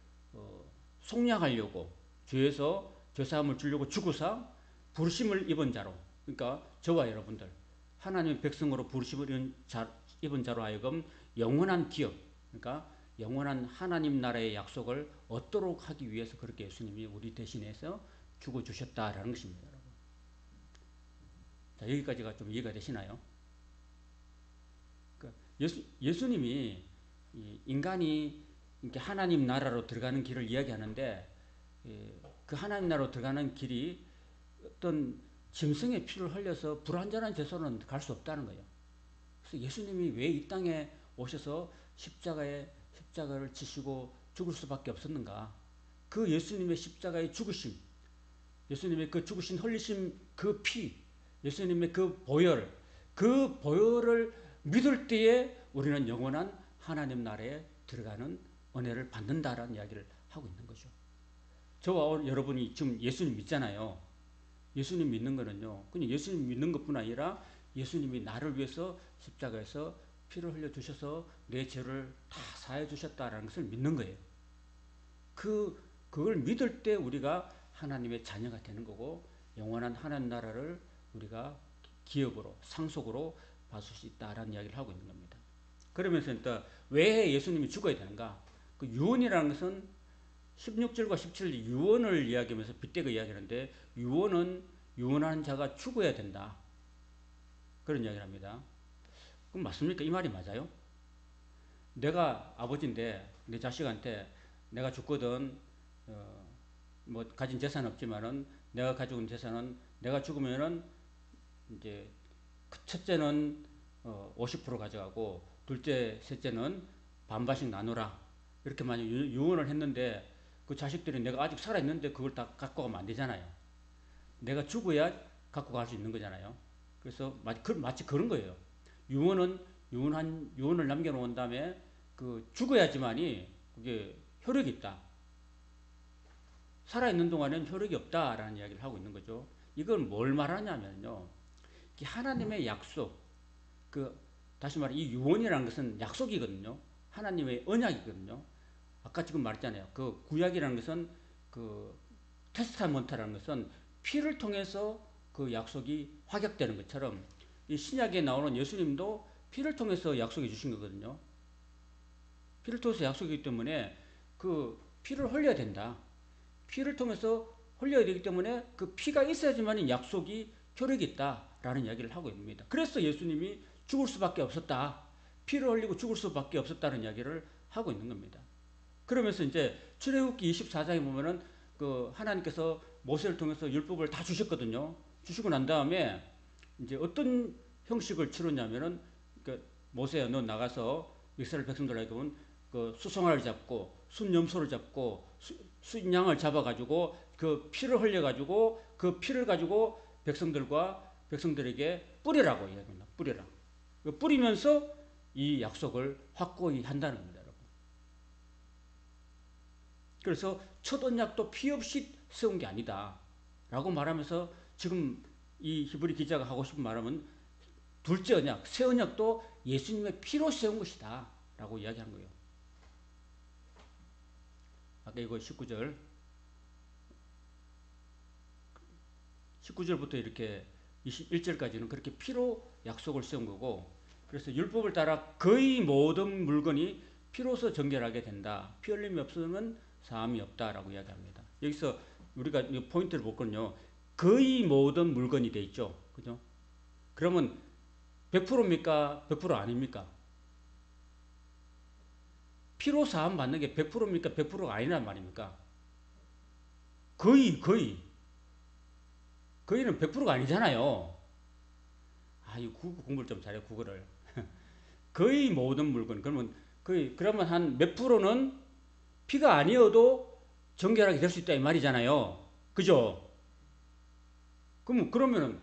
속량하려고 죄에서 죄사함을 주려고 죽으사 부르심을 입은 자로, 그러니까 저와 여러분들 하나님의 백성으로 부르심을 입은 자로 하여금 영원한 기업, 그러니까 영원한 하나님 나라의 약속을 얻도록 하기 위해서 그렇게 예수님이 우리 대신해서 죽어주셨다라는 것입니다. 여러분. 자, 여기까지가 좀 이해가 되시나요? 그러니까 예수님이 인간이 이렇게 하나님 나라로 들어가는 길을 이야기하는데, 그 하나님 나라로 들어가는 길이 어떤 짐승의 피를 흘려서 불완전한 죄소는 갈 수 없다는 거예요. 그래서 예수님이 왜 이 땅에 오셔서 십자가를 지시고 죽을 수밖에 없었는가? 그 예수님의 십자가의 죽으심, 예수님의 그 죽으신 흘리심 그 피, 예수님의 그 보혈을 믿을 때에 우리는 영원한 하나님 나라에 들어가는 은혜를 받는다라는 이야기를 하고 있는 거죠. 저와 여러분이 지금 예수님 믿잖아요. 예수님 믿는 거는요, 그냥 예수님 믿는 것뿐 아니라 예수님이 나를 위해서 십자가에서 피를 흘려 주셔서 내 죄를 다 사해 주셨다라는 것을 믿는 거예요. 그걸 믿을 때 우리가 하나님의 자녀가 되는 거고, 영원한 하나님 나라를 우리가 기업으로, 상속으로 받을 수 있다라는 이야기를 하고 있는 겁니다. 그러면서 일단 왜 예수님이 죽어야 되는가? 그 유언이라는 것은 16절과 17절 유언을 이야기하면서 빗대고 이야기하는데, 유언하는 자가 죽어야 된다, 그런 이야기를 합니다. 그럼 맞습니까? 이 말이 맞아요? 내가 아버지인데 내 자식한테 내가 죽거든, 뭐 가진 재산은 없지만은 내가 가지고 있는 재산은 내가 죽으면은 이제 첫째는 50% 가져가고 둘째, 셋째는 반반씩 나누라, 이렇게 만약 유언을 했는데 그 자식들이 내가 아직 살아있는데 그걸 다 갖고 가면 안 되잖아요. 내가 죽어야 갖고 갈 수 있는 거잖아요. 그래서 마치 그런 거예요. 유언을 남겨놓은 다음에 그 죽어야지만이 그게 효력이 있다. 살아있는 동안에는 효력이 없다라는 이야기를 하고 있는 거죠. 이건 뭘 말하냐면요, 하나님의 약속, 다시 말해 이 유언이라는 것은 약속이거든요. 하나님의 언약이거든요. 아까 지금 말했잖아요. 그 구약이라는 것은 그 테스타먼트라는 것은 피를 통해서 그 약속이 확약되는 것처럼 이 신약에 나오는 예수님도 피를 통해서 약속해 주신 거거든요. 피를 통해서 약속이기 때문에 그 피를 흘려야 된다. 피를 통해서 흘려야 되기 때문에 그 피가 있어야지만 약속이 효력이 있다라는 이야기를 하고 있습니다. 그래서 예수님이 죽을 수밖에 없었다. 피를 흘리고 죽을 수밖에 없었다는 이야기를 하고 있는 겁니다. 그러면서 이제 출애굽기 24장에 보면은 그 하나님께서 모세를 통해서 율법을 다 주셨거든요. 주시고 난 다음에 이제 어떤 형식을 치렀냐면은, 모세야 너 나가서 이스라엘 백성들에게 보면 그 수송아를 잡고 순염소를 잡고 순양을 잡아가지고 그 피를 흘려가지고 그 피를 가지고 백성들에게 뿌리라고 이야기합니다. 뿌리라. 뿌리면서 이 약속을 확고히 한다는 겁니다, 여러분. 그래서 첫 언약도 피 없이 세운 게 아니다라고 말하면서 지금 이 히브리 기자가 하고 싶은 말하면 둘째 언약, 새 언약도 예수님의 피로 세운 것이다 라고 이야기한 거예요. 아까 이거 19절부터 이렇게 21절까지는 그렇게 피로 약속을 세운 거고, 그래서 율법을 따라 거의 모든 물건이 피로서 정결하게 된다. 피 흘림이 없으면 사함이 없다라고 이야기합니다. 여기서 우리가 포인트를 볼 건요, 거의 모든 물건이 돼 있죠. 그죠? 그러면 100%입니까? 100% 아닙니까? 피로 사함 받는 게 100%입니까? 100%가 아니란 말입니까? 거의. 거의는 100%가 아니잖아요. 아, 이 국어 공부를 좀 잘해, 국어를. 거의 모든 물건. 그러면 한 몇 프로는 피가 아니어도 정결하게 될 수 있다, 이 말이잖아요. 그죠? 그러면은,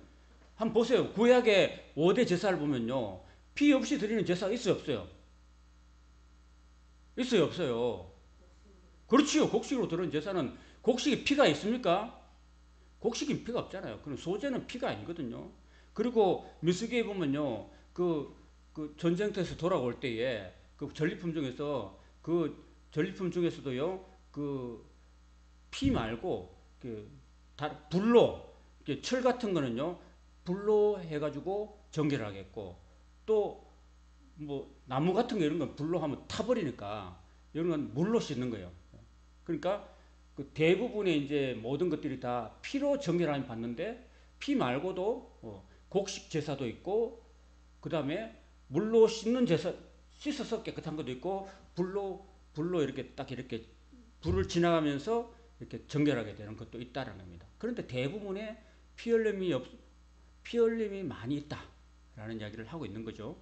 한번 보세요. 구약의 5대 제사를 보면요. 피 없이 드리는 제사가 있어요, 없어요? 있어요, 없어요? 그렇지요. 곡식으로 드리는 제사는, 곡식에 피가 있습니까? 곡식인 피가 없잖아요. 그럼 소재는 피가 아니거든요. 그리고 미스기에 보면요, 그 전쟁터에서 돌아올 때에 그 전리품 중에서 그 전리품 중에서도요, 그 피 말고 그 불로 철 같은 거는요, 불로 해가지고 전기를 하겠고 또 뭐 나무 같은 거 이런 건 불로 하면 타버리니까 이런 건 물로 씻는 거예요. 그러니까 그 대부분의 이제 모든 것들이 다 피로 정결함이 받는데 피 말고도 곡식 제사도 있고 그 다음에 물로 씻는 제사 씻어서 깨끗한 것도 있고 불로 이렇게 딱 이렇게 불을 지나가면서 이렇게 정결하게 되는 것도 있다라는 겁니다. 그런데 대부분의 피 흘림이 피 흘림이 많이 있다라는 이야기를 하고 있는 거죠.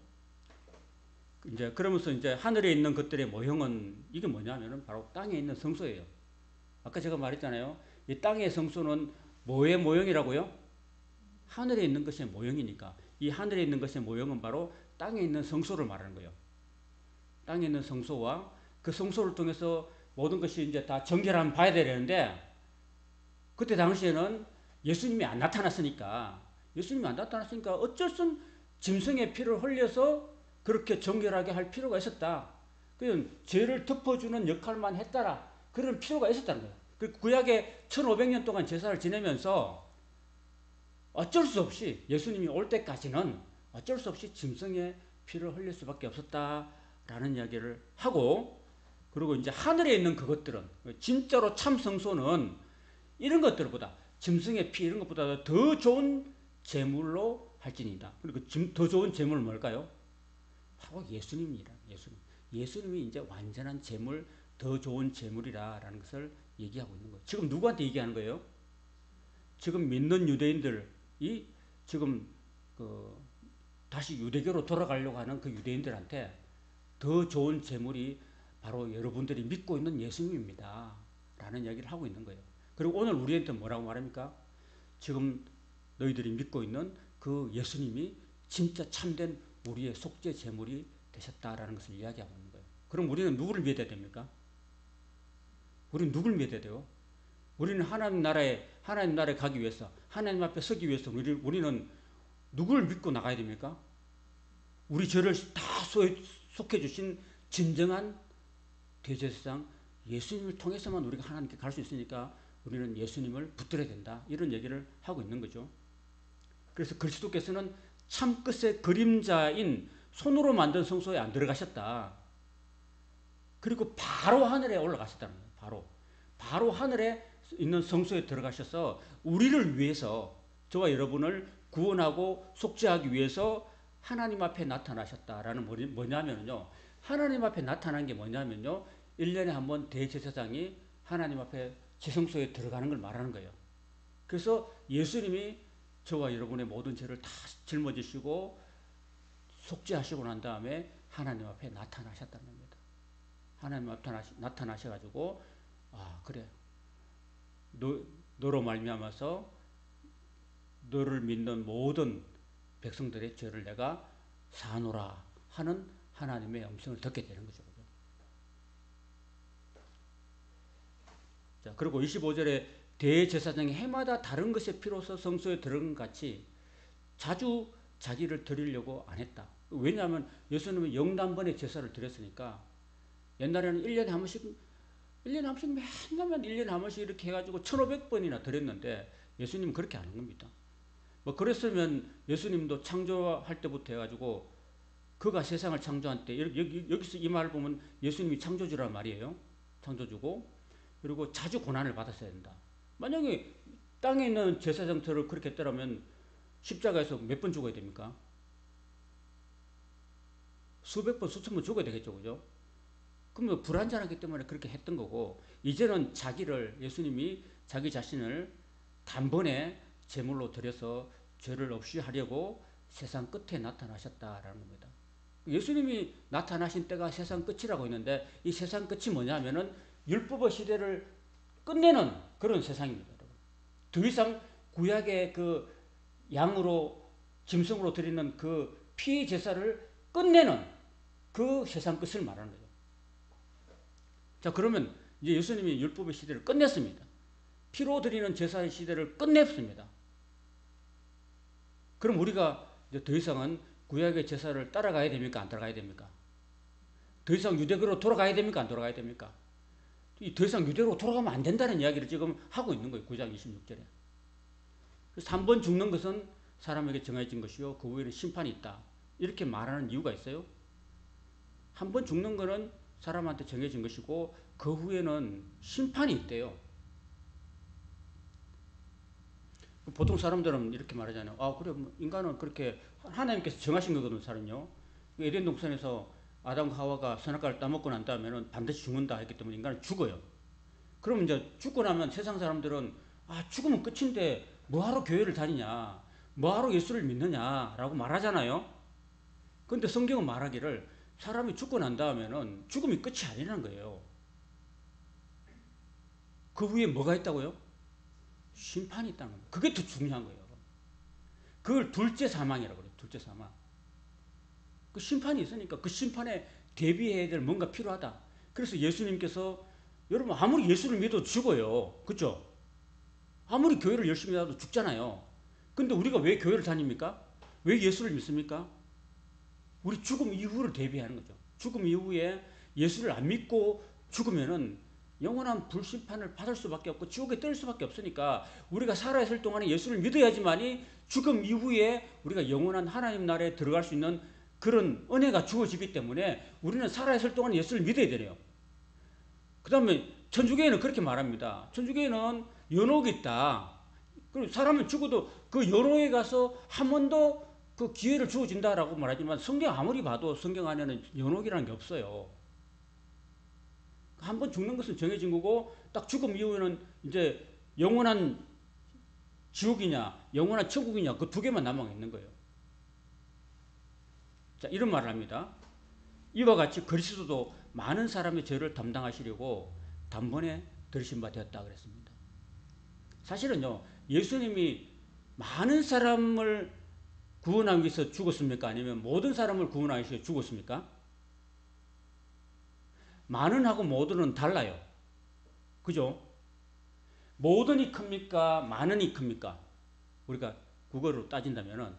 이제 그러면서 이제 하늘에 있는 것들의 모형은 이게 뭐냐면은 바로 땅에 있는 성소예요. 아까 제가 말했잖아요. 이 땅의 성소는 뭐의 모형이라고요? 하늘에 있는 것의 모형이니까 이 하늘에 있는 것의 모형은 바로 땅에 있는 성소를 말하는 거예요. 땅에 있는 성소와 그 성소를 통해서 모든 것이 이제 다 정결함을 봐야 되는데 그때 당시에는 예수님이 안 나타났으니까 어쩔 수 없이 짐승의 피를 흘려서 그렇게 정결하게 할 필요가 있었다. 그냥 죄를 덮어주는 역할만 했다라. 그런 필요가 있었다는 거예요. 그 구약에 1500년 동안 제사를 지내면서 어쩔 수 없이 예수님이 올 때까지는 어쩔 수 없이 짐승의 피를 흘릴 수밖에 없었다라는 이야기를 하고 그리고 이제 하늘에 있는 그것들은 진짜로 참 성소는 이런 것들보다 짐승의 피 이런 것보다 더 좋은 제물로 할지니다. 그리고 더 좋은 제물은 뭘까요? 바로 예수님이라. 예수님이 이제 완전한 제물, 더 좋은 제물이라는 것을 얘기하고 있는 거예요. 지금 누구한테 얘기하는 거예요? 지금 믿는 유대인들이 지금 다시 유대교로 돌아가려고 하는 그 유대인들한테 더 좋은 제물이 바로 여러분들이 믿고 있는 예수님입니다. 라는 이야기를 하고 있는 거예요. 그리고 오늘 우리한테 뭐라고 말합니까? 지금 너희들이 믿고 있는 그 예수님이 진짜 참된 우리의 속죄 제물이 되셨다라는 것을 이야기하고 있는 거예요. 그럼 우리는 누구를 믿어야 됩니까? 우리는 누굴 믿어야 돼요? 우리는 하나님 나라에 가기 위해서, 하나님 앞에 서기 위해서 우리는 누굴 믿고 나가야 됩니까? 우리 죄를 다 속해 주신 진정한 대제사장 예수님을 통해서만 우리가 하나님께 갈 수 있으니까 우리는 예수님을 붙들어야 된다. 이런 얘기를 하고 있는 거죠. 그래서 그리스도께서는 참끝의 그림자인 손으로 만든 성소에 안 들어가셨다. 그리고 바로 하늘에 올라가셨다는 거예요. 바로 하늘에 있는 성소에 들어가셔서 우리를 위해서 저와 여러분을 구원하고 속죄하기 위해서 하나님 앞에 나타나셨다라는 뭐냐면요. 하나님 앞에 나타난 게 뭐냐면요. 1년에 한 번 대제사장이 하나님 앞에 지성소에 들어가는 걸 말하는 거예요. 그래서 예수님이 저와 여러분의 모든 죄를 다 짊어지시고 속죄하시고 난 다음에 하나님 앞에 나타나셨다는 겁니다. 하나님 앞에 나타나셔가지고 그래 너로 말미암아서 너를 믿는 모든 백성들의 죄를 내가 사노라 하는 하나님의 음성을 듣게 되는 거죠. 자, 그리고 25절에 대제사장이 해마다 다른 것의 피로서 성소에 들어간 같이 자주 자기를 드리려고 안 했다. 왜냐하면 예수님은 영단번에 제사를 드렸으니까 옛날에는 1년에 한 번씩 맨날 1년에 한 번씩 이렇게 해가지고 1500번이나 드렸는데 예수님은 그렇게 안 한 겁니다. 뭐 그랬으면 예수님도 창조할 때부터 해가지고 그가 세상을 창조한 때 여기서 이 말을 보면 예수님이 창조주란 말이에요. 창조주고 그리고 자주 고난을 받았어야 된다. 만약에 땅에 있는 제사장처럼 그렇게 했더라면 십자가에서 몇 번 죽어야 됩니까? 수백 번, 수천 번 죽어야 되겠죠. 그죠? 그러면 불완전하기 때문에 그렇게 했던 거고, 이제는 예수님이 자기 자신을 단번에 제물로 드려서 죄를 없이 하려고 세상 끝에 나타나셨다라는 겁니다. 예수님이 나타나신 때가 세상 끝이라고 했는데, 이 세상 끝이 뭐냐면은 율법의 시대를 끝내는 그런 세상입니다. 더 이상 구약의 그 양으로 짐승으로 드리는 그 피 제사를 끝내는 그 세상 끝을 말하는 거죠. 자, 그러면 이제 예수님이 율법의 시대를 끝냈습니다. 피로 드리는 제사의 시대를 끝냈습니다. 그럼 우리가 이제 더 이상은 구약의 제사를 따라가야 됩니까? 안 따라가야 됩니까? 더 이상 유대교로 돌아가야 됩니까? 안 돌아가야 됩니까? 더 이상 유대교로 돌아가면 안 된다는 이야기를 지금 하고 있는 거예요. 9장 26절에. 그래서 한 번 죽는 것은 사람에게 정해진 것이요, 그 후에는 심판이 있다. 이렇게 말하는 이유가 있어요. 한 번 죽는 것은 사람한테 정해진 것이고 그 후에는 심판이 있대요. 보통 사람들은 이렇게 말하잖아요. 아, 그래, 인간은 그렇게 하나님께서 정하신 거거든, 사람요. 에덴 동산에서 아담과 하와가 선악과를 따먹고 난 다음에는 반드시 죽는다 했기 때문에 인간은 죽어요. 그럼 이제 죽고 나면 세상 사람들은 아, 죽으면 끝인데 뭐하러 교회를 다니냐, 뭐하러 예수를 믿느냐라고 말하잖아요. 그런데 성경은 말하기를 사람이 죽고 난 다음에는 죽음이 끝이 아니라는 거예요. 그 후에 뭐가 있다고요? 심판이 있다는 거예요. 그게 더 중요한 거예요. 그걸 둘째 사망이라고 그래요. 둘째 사망. 그 심판이 있으니까 그 심판에 대비해야 될 뭔가 필요하다. 그래서 예수님께서, 여러분 아무리 예수를 믿어도 죽어요. 그렇죠? 아무리 교회를 열심히 해도 죽잖아요. 근데 우리가 왜 교회를 다닙니까? 왜 예수를 믿습니까? 우리 죽음 이후를 대비하는 거죠. 죽음 이후에 예수를 안 믿고 죽으면은 영원한 불심판을 받을 수밖에 없고 지옥에 떨 수밖에 없으니까 우리가 살아있을 동안에 예수를 믿어야지만이 죽음 이후에 우리가 영원한 하나님 나라에 들어갈 수 있는 그런 은혜가 주어지기 때문에 우리는 살아있을 동안 예수를 믿어야 되네요. 그 다음에 천주교회는 그렇게 말합니다. 천주교회는 연옥이 있다. 그리고 사람은 죽어도 그 연옥에 가서 한 번 더 그 기회를 주어진다라고 말하지만 성경 아무리 봐도 성경 안에는 연옥이라는 게 없어요. 한 번 죽는 것은 정해진 거고 딱 죽음 이후에는 이제 영원한 지옥이냐 영원한 천국이냐 그 두 개만 남아 있는 거예요. 자, 이런 말을 합니다. 이와 같이 그리스도도 많은 사람의 죄를 담당하시려고 단번에 들으신 바 되었다 그랬습니다. 사실은요, 예수님이 많은 사람을 구원하기 위해서 죽었습니까? 아니면 모든 사람을 구원하기 위해서 죽었습니까? 많은하고 모든은 달라요. 그죠? 모든이 큽니까? 많은이 큽니까? 우리가 국어로 따진다면은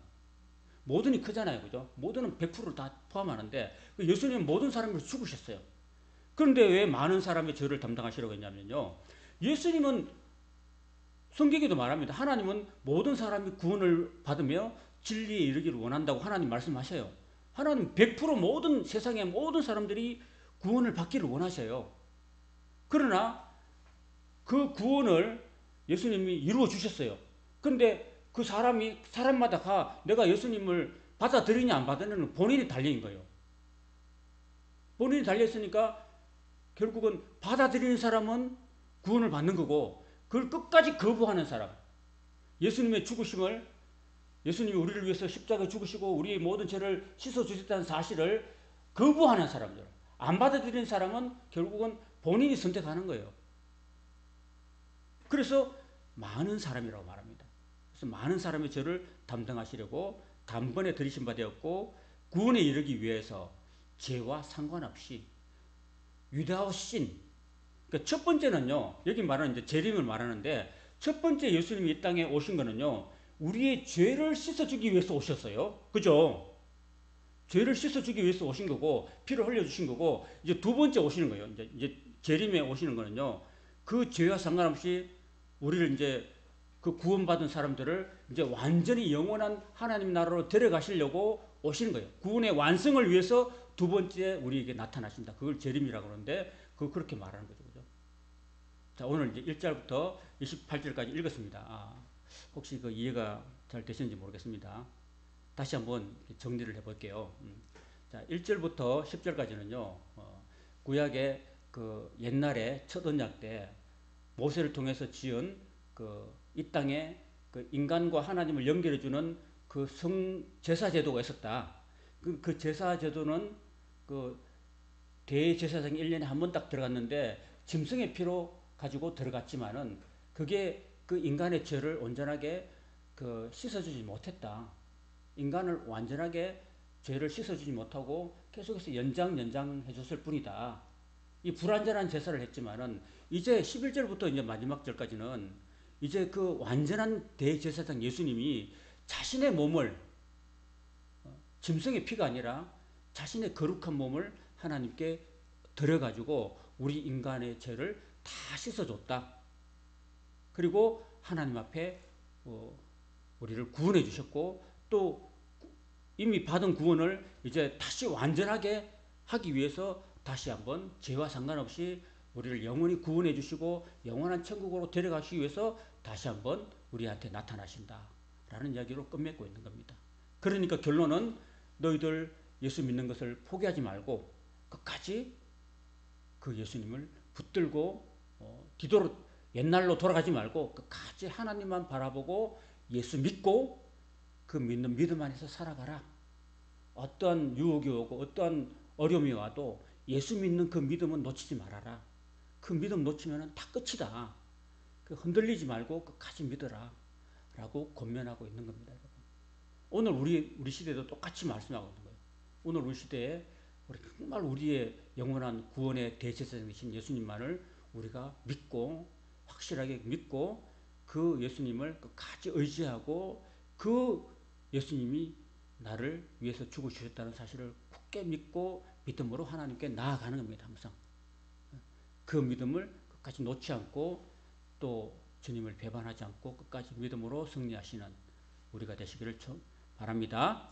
모든이 크잖아요. 그죠? 모든은 100%를 다 포함하는데 예수님은 모든 사람을 죽으셨어요. 그런데 왜 많은 사람의 죄를 담당하시려고 했냐면요. 예수님은 성경에도 말합니다. 하나님은 모든 사람이 구원을 받으며 진리에 이르기를 원한다고 하나님 말씀하셔요. 하나님 100% 모든 세상의 모든 사람들이 구원을 받기를 원하셔요. 그러나 그 구원을 예수님이 이루어 주셨어요. 그런데 그 사람마다 내가 예수님을 받아들이냐 안 받아들이냐는 본인이 달려인 거예요. 본인이 달려있으니까 결국은 받아들이는 사람은 구원을 받는 거고 그걸 끝까지 거부하는 사람, 예수님의 죽으심을, 예수님이 우리를 위해서 십자가에 죽으시고 우리의 모든 죄를 씻어주셨다는 사실을 거부하는 사람들, 안 받아들이는 사람은 결국은 본인이 선택하는 거예요. 그래서 많은 사람이라고 말합니다. 그래서 많은 사람의 죄를 담당하시려고 단번에 들이신 바 되었고 구원에 이르기 위해서 죄와 상관없이 without sin. 그러니까 첫 번째는요, 여기 말하는 이제 재림을 말하는데 첫 번째 예수님이 이 땅에 오신 거는요, 우리의 죄를 씻어주기 위해서 오셨어요. 그죠? 죄를 씻어주기 위해서 오신 거고 피를 흘려주신 거고 이제 두 번째 오시는 거예요. 이제 재림에 오시는 거는요, 그 죄와 상관없이 우리를 이제 그 구원받은 사람들을 이제 완전히 영원한 하나님 나라로 데려가시려고 오시는 거예요. 구원의 완성을 위해서 두 번째 우리에게 나타나신다. 그걸 재림이라고 그러는데 그렇게 말하는 거죠. 그죠? 자, 오늘 이제 1절부터 28절까지 읽었습니다. 혹시 그 이해가 잘 되시는지 모르겠습니다. 다시 한번 정리를 해볼게요. 자, 1절부터 10절까지는요, 구약의 그 옛날에 첫 언약 때 모세를 통해서 지은 그 이 땅에 그 인간과 하나님을 연결해주는 그 제사 제도가 있었다. 그 제사 제도는 그 대제사장이 1년에 한 번 딱 들어갔는데 짐승의 피로 가지고 들어갔지만은 그게 그 인간의 죄를 온전하게 그 씻어주지 못했다. 인간을 완전하게 죄를 씻어주지 못하고 계속해서 연장해 줬을 뿐이다. 이 불완전한 제사를 했지만은 이제 11절부터 이제 마지막 절까지는 이제 그 완전한 대제사장 예수님이 자신의 몸을 짐승의 피가 아니라 자신의 거룩한 몸을 하나님께 드려가지고 우리 인간의 죄를 다 씻어줬다. 그리고 하나님 앞에 우리를 구원해 주셨고 또 이미 받은 구원을 이제 다시 완전하게 하기 위해서 다시 한번 죄와 상관없이 우리를 영원히 구원해 주시고 영원한 천국으로 데려가시기 위해서 다시 한번 우리한테 나타나신다. 라는 이야기로 끝맺고 있는 겁니다. 그러니까 결론은 너희들 예수 믿는 것을 포기하지 말고 끝까지 그 예수님을 붙들고 뒤돌아 옛날로 돌아가지 말고 끝까지 하나님만 바라보고 예수 믿고 그 믿는 믿음 안에서 살아가라. 어떠한 유혹이 오고 어떠한 어려움이 와도 예수 믿는 그 믿음은 놓치지 말아라. 그 믿음 놓치면 다 끝이다. 그 흔들리지 말고 끝까지 믿어라. 라고 권면하고 있는 겁니다. 오늘 우리 시대도 똑같이 말씀하고 있는 거예요. 오늘 우리 시대에 정말 우리의 영원한 구원의 대제사장이신 예수님만을 우리가 믿고 확실하게 믿고 그 예수님을 끝까지 의지하고 그 예수님이 나를 위해서 죽으셨다는 사실을 굳게 믿고 믿음으로 하나님께 나아가는 겁니다. 항상 그 믿음을 끝까지 놓지 않고 또 주님을 배반하지 않고 끝까지 믿음으로 승리하시는 우리가 되시기를 바랍니다.